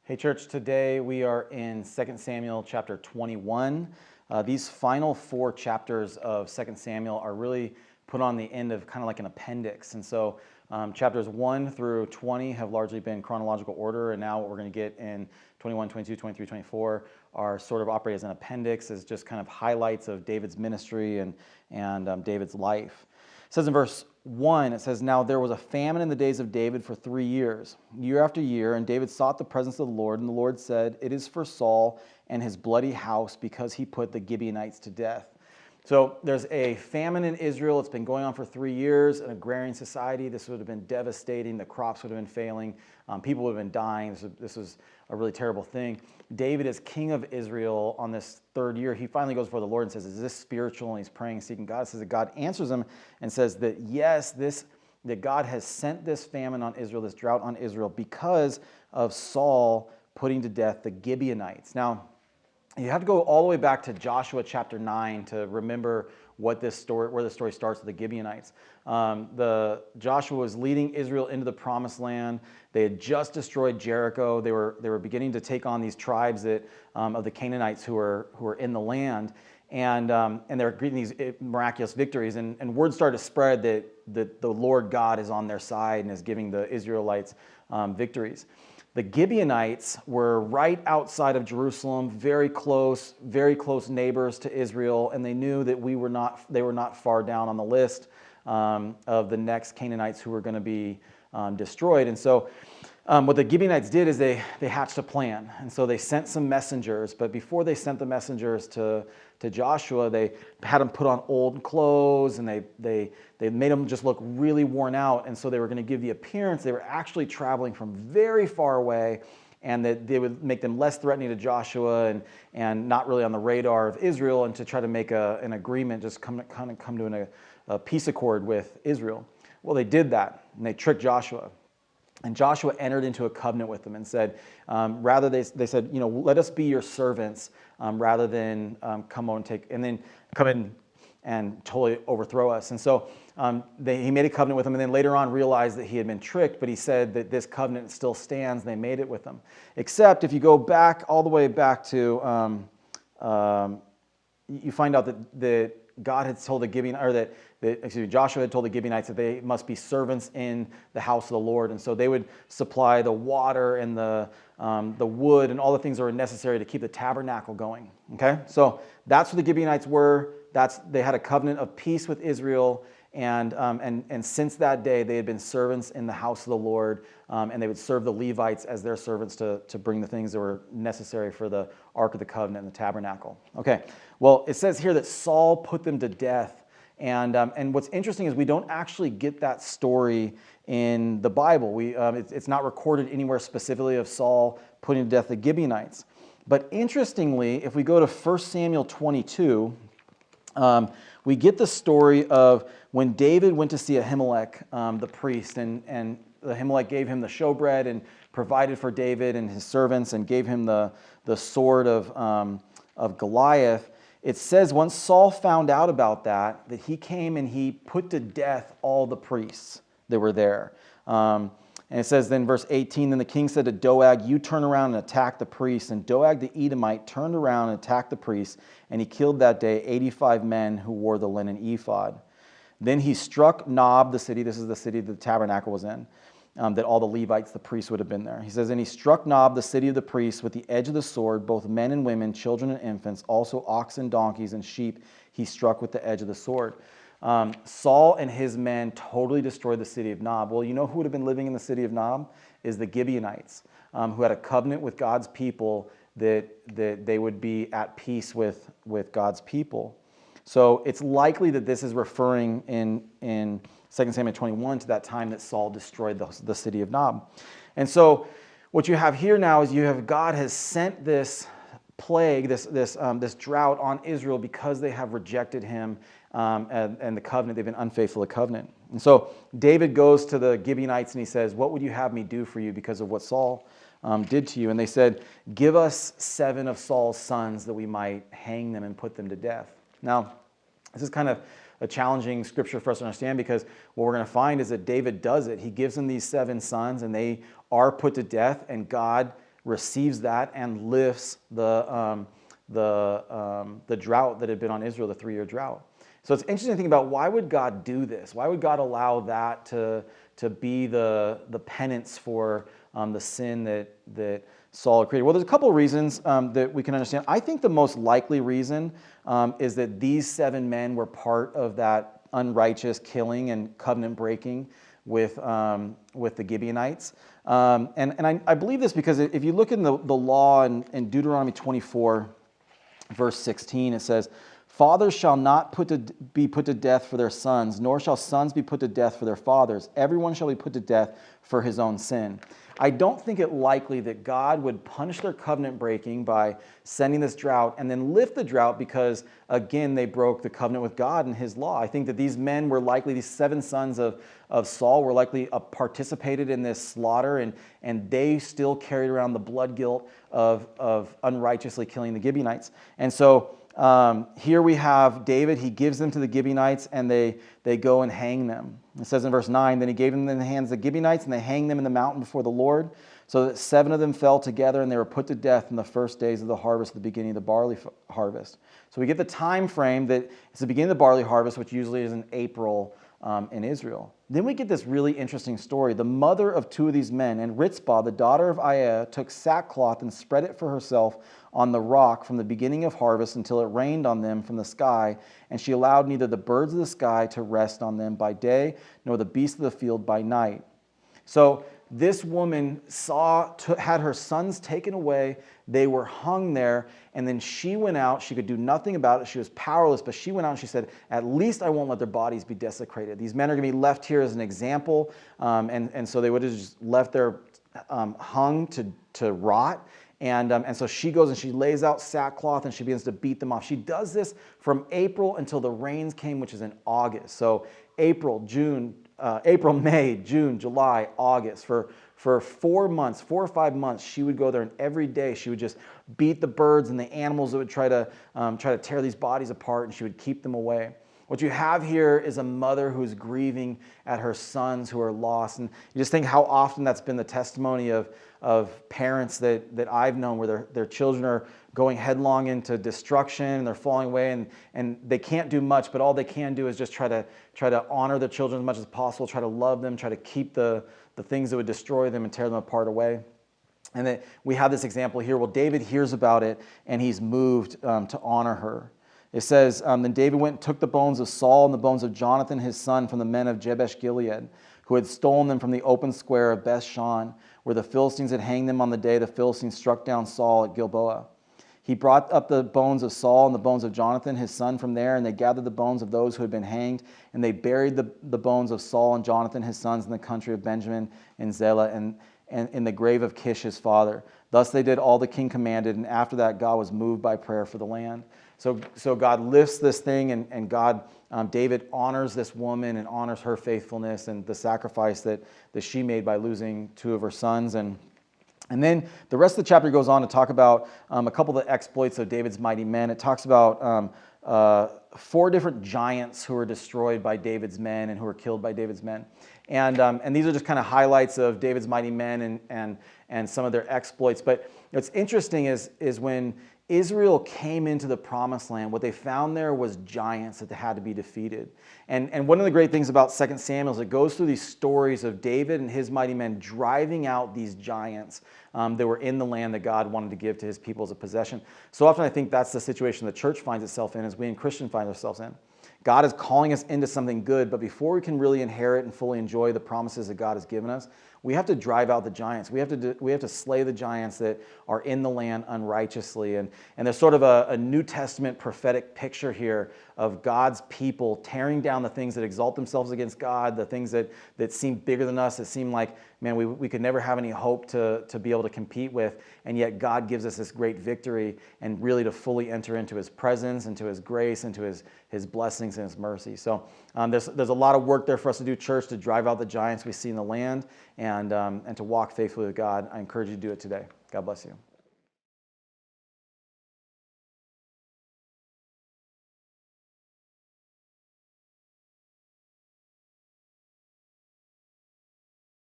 Hey church, today we are in 2 Samuel chapter 21. These final 4 chapters of 2 Samuel are really put on the end of kind of like an appendix. And so chapters 1 through 20 have largely been chronological order, and now what we're going to get in 21, 22, 23, 24 are sort of operate as an appendix, as just kind of highlights of David's ministry and David's life. It says in verse 1, it says, "Now there was a famine in the days of David for 3 years, year after year, and David sought the presence of the Lord, and the Lord said, 'It is for Saul and his bloody house, because he put the Gibeonites to death.'" So there's a famine in Israel. It's been going on for 3 years. An agrarian society. This would have been devastating. The crops would have been failing. People would have been dying. This was a really terrible thing. David is king of Israel on this 3rd year. He finally goes before the Lord and says, "Is this spiritual?" And he's praying and seeking God. It says that God answers him and says that yes, that God has sent this famine on Israel, this drought on Israel, because of Saul putting to death the Gibeonites. Now, you have to go all the way back to Joshua chapter 9 to remember where the story starts with the Gibeonites. Joshua was leading Israel into the promised land. They had just destroyed Jericho. They were beginning to take on these tribes of the Canaanites who were in the land, and they were getting these miraculous victories. And word started to spread that the Lord God is on their side and is giving the Israelites victories. The Gibeonites were right outside of Jerusalem, very close neighbors to Israel, and they knew that they were not far down on the list of the next Canaanites who were going to be destroyed. And so what the Gibeonites did is they hatched a plan. And so they sent some messengers, but before they sent the messengers to Joshua, they had them put on old clothes, and they made them just look really worn out. And so they were going to give the appearance they were actually traveling from very far away, and that they would make them less threatening to Joshua and not really on the radar of Israel, and to try to make an agreement, just come to a peace accord with Israel. Well, they did that, and they tricked Joshua. And Joshua entered into a covenant with them and said, they said, let us be your servants rather than come in and totally overthrow us. And so he made a covenant with them, and then later on realized that he had been tricked, but he said that this covenant still stands, and they made it with them. Except if you go back, all the way back to, you find out that God had told the Gibeonites, Joshua had told the Gibeonites that they must be servants in the house of the Lord, and so they would supply the water and the wood and all the things that were necessary to keep the tabernacle going. Okay, so that's what the Gibeonites were. They had a covenant of peace with Israel, and since that day they had been servants in the house of the Lord, and they would serve the Levites as their servants to bring the things that were necessary for the Ark of the Covenant and the tabernacle. Okay, well, it says here that Saul put them to death. And what's interesting is we don't actually get that story in the Bible. It's not recorded anywhere specifically of Saul putting to death the Gibeonites. But interestingly, if we go to 1 Samuel 22, we get the story of when David went to see Ahimelech, the priest, and Ahimelech gave him the showbread and provided for David and his servants and gave him the sword of Goliath. It says once Saul found out about that he came and he put to death all the priests that were there. And it says then verse 18, "Then the king said to Doeg, 'You turn around and attack the priests.' And Doeg the Edomite turned around and attacked the priests, and he killed that day 85 men who wore the linen ephod. Then he struck Nob, the city," this is the city that the tabernacle was in, that all the Levites, the priests, would have been there. He says, "And he struck Nob, the city of the priests, with the edge of the sword, both men and women, children and infants, also oxen, donkeys, and sheep he struck with the edge of the sword." Saul and his men totally destroyed the city of Nob. Well, you know who would have been living in the city of Nob? Is the Gibeonites, who had a covenant with God's people that they would be at peace with God's people. So it's likely that this is referring in 2 Samuel 21 to that time that Saul destroyed the city of Nob. And so what you have here now is God has sent this plague, this drought on Israel because they have rejected him and the covenant. They've been unfaithful to covenant. And so David goes to the Gibeonites and he says, "What would you have me do for you because of what Saul did to you?" And they said, "Give us 7 of Saul's sons that we might hang them and put them to death." Now, this is kind of a challenging scripture for us to understand, because what we're going to find is that David does it. He gives them these 7 sons, and they are put to death, and God receives that and lifts the drought that had been on Israel, the 3-year drought. So it's interesting to think about, why would God do this? Why would God allow that to be the penance for the sin that Saul had created? Well, there's a couple of reasons that we can understand. I think the most likely reason is that these 7 men were part of that unrighteous killing and covenant breaking with the Gibeonites. And I believe this because if you look in the law in Deuteronomy 24, verse 16, it says, "Fathers shall not be put to death for their sons, nor shall sons be put to death for their fathers. Everyone shall be put to death for his own sin." I don't think it likely that God would punish their covenant breaking by sending this drought and then lift the drought because, again, they broke the covenant with God and his law. I think that these men were likely, these 7 sons of Saul were likely participated in this slaughter, and they still carried around the blood guilt of unrighteously killing the Gibeonites. And so here we have David. He gives them to the Gibeonites, and they go and hang them. It says in verse 9, "Then he gave them in the hands of the Gibeonites, and they hanged them in the mountain before the Lord, so that 7 of them fell together, and they were put to death in the first days of the harvest, at the beginning of the barley harvest." So we get the time frame that it's the beginning of the barley harvest, which usually is in April in Israel. Then we get this really interesting story. The mother of 2 of these men, and Ritzpah, the daughter of Aiah, took sackcloth and spread it for herself on the rock from the beginning of harvest until it rained on them from the sky, and she allowed neither the birds of the sky to rest on them by day, nor the beasts of the field by night. So this woman had her sons taken away. They were hung there, and then she went out. She could do nothing about it. She was powerless, but she went out and she said, "At least I won't let their bodies be desecrated. These men are going to be left here as an example." And so they would have just left there hung to rot. And so she goes and she lays out sackcloth and she begins to beat them off. She does this from April until the rains came, which is in August. So April, May, June, July, August. For 4 months, 4 or 5 months, she would go there, and every day she would just beat the birds and the animals that would try to tear these bodies apart, and she would keep them away. What you have here is a mother who's grieving at her sons who are lost. And you just think how often that's been the testimony of parents that I've known, where their children are going headlong into destruction and they're falling away, and they can't do much, but all they can do is just try to honor their children as much as possible, try to love them, try to keep the things that would destroy them and tear them apart away. And that we have this example here. Well, David hears about it, and he's moved to honor her. It says, "Then David went and took the bones of Saul and the bones of Jonathan his son from the men of Jabesh Gilead, who had stolen them from the open square of Bethshan, where the Philistines had hanged them on the day the Philistines struck down Saul at Gilboa. He brought up the bones of Saul and the bones of Jonathan his son from there, and they gathered the bones of those who had been hanged, and they buried the bones of Saul and Jonathan his sons in the country of Benjamin in Zelah, and in the grave of Kish his father. Thus they did all the king commanded, and after that God was moved by prayer for the land." So God lifts this thing, and David honors this woman and honors her faithfulness and the sacrifice that she made by losing 2 of her sons. And then the rest of the chapter goes on to talk about a couple of the exploits of David's mighty men. It talks about 4 different giants who were destroyed by David's men and who were killed by David's men. And these are just kind of highlights of David's mighty men and some of their exploits. But what's interesting is when Israel came into the promised land, what they found there was giants that had to be defeated. And one of the great things about 2 Samuel is it goes through these stories of David and his mighty men driving out these giants that were in the land that God wanted to give to his people as a possession. So often I think that's the situation the church finds itself in, as we in Christian find ourselves in. God is calling us into something good, but before we can really inherit and fully enjoy the promises that God has given us, we have to drive out the giants. We have to slay the giants that are in the land unrighteously. And there's sort of a New Testament prophetic picture here of God's people tearing down the things that exalt themselves against God, the things that seem bigger than us, that seem like, man, we could never have any hope to be able to compete with. And yet God gives us this great victory, and really to fully enter into his presence, into his grace, into his blessings and his mercy. So there's a lot of work there for us to do, church, to drive out the giants we see in the land and to walk faithfully with God. I encourage you to do it today. God bless you.